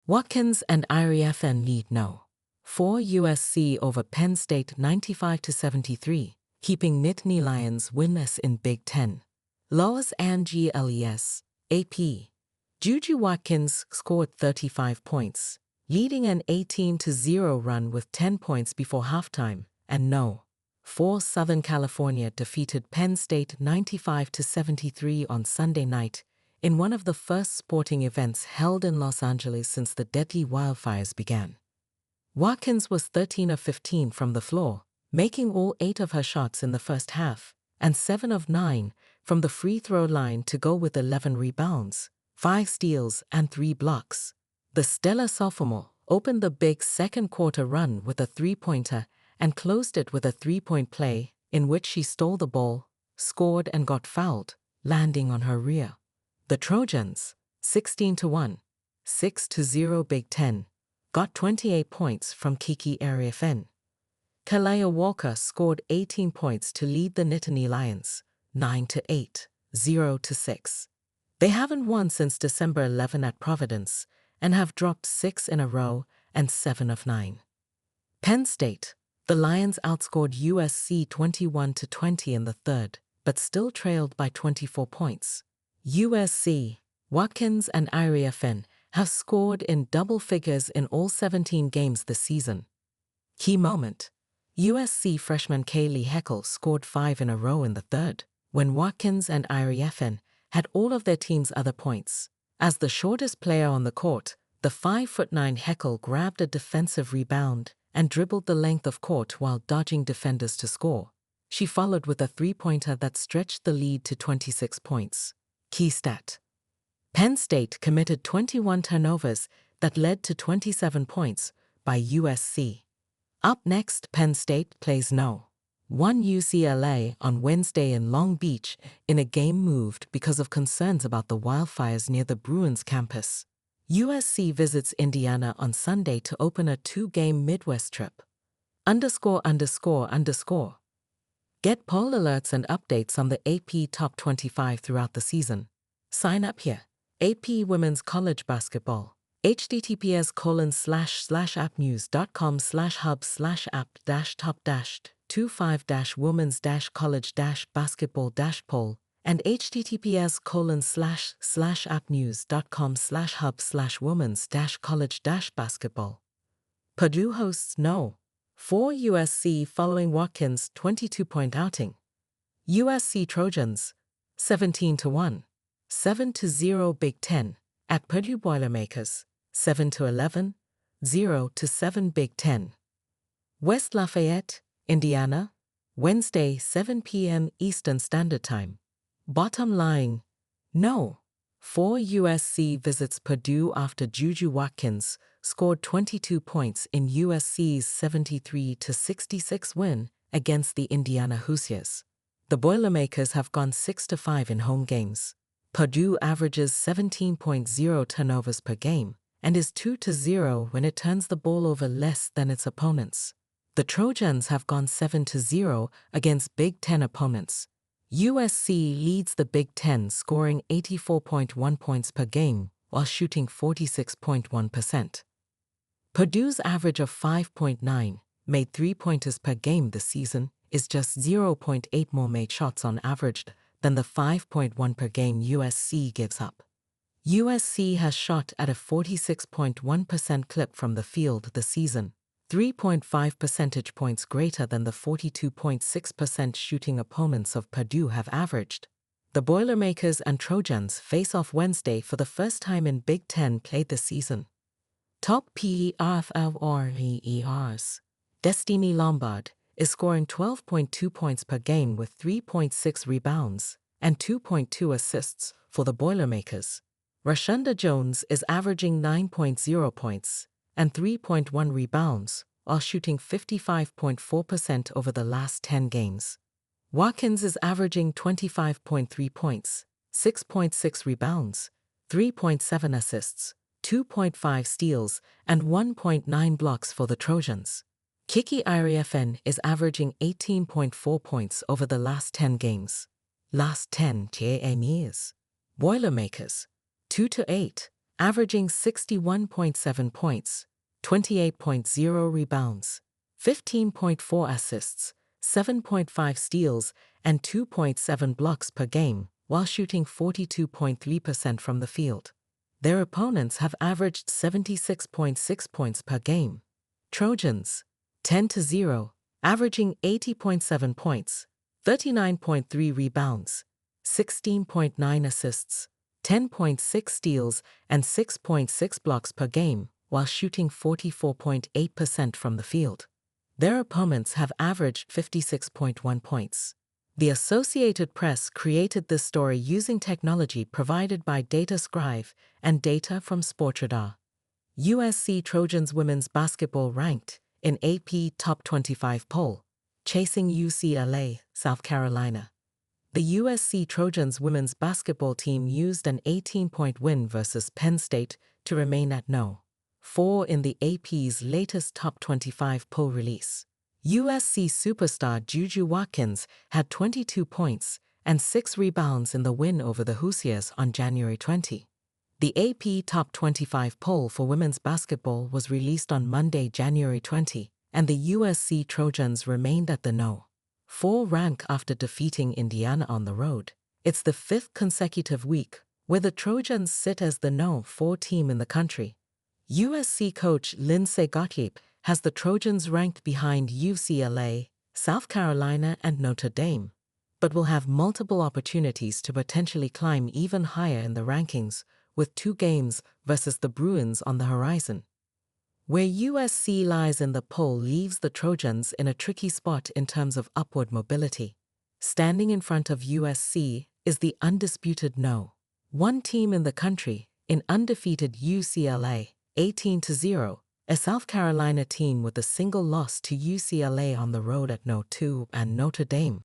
Watkins and Iriafen lead no. 4 USC over Penn State 95-73, keeping Nittany Lions winless in Big Ten. Los Angeles, AP. Juju Watkins scored 35 points, leading an 18-0 run with 10 points before halftime, and no. 4 Southern California defeated Penn State 95-73 on Sunday night, in one of the first sporting events held in Los Angeles since the deadly wildfires began. Watkins was 13 of 15 from the floor, making all 8 of her shots in the first half, and 7 of 9 from the free throw line to go with 11 rebounds, 5 steals, and 3 blocks. The stellar sophomore opened the big second-quarter run with a three-pointer and closed it with a three-point play in which she stole the ball, scored, and got fouled, landing on her rear. The Trojans, 16-1, 6-0 Big Ten, got 28 points from Nittany Lions. Kalaya Walker scored 18 points to lead the Nittany Lions, 9-8, 0-6. They haven't won since December 11 at Providence and have dropped 6 in a row and 7 of 9. Penn State, the Lions outscored USC 21-20 in the third, but still trailed by 24 points. USC, Watkins and Iriafen have scored in double figures in all 17 games this season. Key moment: USC freshman Kaylee Heckle scored 5 in a row in the third, when Watkins and Iriafen had all of their team's other points. As the shortest player on the court, the 5'9" Heckle grabbed a defensive rebound and dribbled the length of court while dodging defenders to score. She followed with a three-pointer that stretched the lead to 26 points. Key stat: Penn State committed 21 turnovers that led to 27 points by USC. Up next, Penn State plays no. 1 UCLA on Wednesday in Long Beach in a game moved because of concerns about the wildfires near the Bruins campus. USC visits Indiana on Sunday to open a 2-game Midwest trip. ____. Get poll alerts and updates on the AP Top 25 throughout the season. Sign up here. AP Women's College Basketball. https://appnews.com/hub/app-top-25-women's-college-basketball-poll and https://appnews.com/hub/women's-college-basketball. Purdue hosts no. 4 USC following Watkins' 22-point outing. USC Trojans, 17-1, 7-0 Big Ten, at Purdue Boilermakers, 7-11, 0-7 Big Ten. West Lafayette, Indiana, Wednesday 7 p.m. Eastern Standard Time. Bottom line: no. 4 USC visits Purdue after Juju Watkins scored 22 points in USC's 73-66 win against the Indiana Hoosiers. The Boilermakers have gone 6-5 in home games. Purdue averages 17.0 turnovers per game and is 2-0 when it turns the ball over less than its opponents. The Trojans have gone 7-0 against Big Ten opponents. USC leads the Big Ten, scoring 84.1 points per game while shooting 46.1%. Purdue's average of 5.9 made three-pointers per game this season is just 0.8 more made shots on average than the 5.1 per game USC gives up. USC has shot at a 46.1% clip from the field this season, 3.5 percentage points greater than the 42.6% shooting opponents of Purdue have averaged. The Boilermakers and Trojans face off Wednesday for the first time in Big Ten play this season. Top PERs. Destiny Lombard is scoring 12.2 points per game with 3.6 rebounds and 2.2 assists for the Boilermakers. Rashunda Jones is averaging 9.0 points and 3.1 rebounds while shooting 55.4% over the last 10 games. Watkins is averaging 25.3 points, 6.6 rebounds, 3.7 assists, 2.5 steals, and 1.9 blocks for the Trojans. Nittany Lions is averaging 18.4 points over the last 10 games. Last 10 games. Boilermakers, 2-8, averaging 61.7 points, 28.0 rebounds, 15.4 assists, 7.5 steals, and 2.7 blocks per game, while shooting 42.3% from the field. Their opponents have averaged 76.6 points per game. Trojans, 10-0, averaging 80.7 points, 39.3 rebounds, 16.9 assists, 10.6 steals, and 6.6 blocks per game, while shooting 44.8% from the field. Their opponents have averaged 56.1 points. The Associated Press created this story using technology provided by DataScribe and data from Sportradar. USC Trojans women's basketball ranked in AP Top 25 poll, chasing UCLA, South Carolina. The USC Trojans women's basketball team used an 18-point win versus Penn State to remain at No. 4 in the AP's latest Top 25 poll release. USC superstar Juju Watkins had 22 points and 6 rebounds in the win over the Hoosiers on January 20. The AP Top 25 poll for women's basketball was released on Monday, January 20, and the USC Trojans remained at the No. 4 rank after defeating Indiana on the road. It's the 5th consecutive week where the Trojans sit as the No. 4 team in the country. USC coach Lindsey Gottlieb has the Trojans ranked behind UCLA, South Carolina, and Notre Dame, but will have multiple opportunities to potentially climb even higher in the rankings, with 2 games versus the Bruins on the horizon. Where USC lies in the poll leaves the Trojans in a tricky spot in terms of upward mobility. Standing in front of USC is the undisputed No. 1 team in the country, in undefeated UCLA, 18-0, a South Carolina team with a single loss to UCLA on the road at No. 2, and Notre Dame,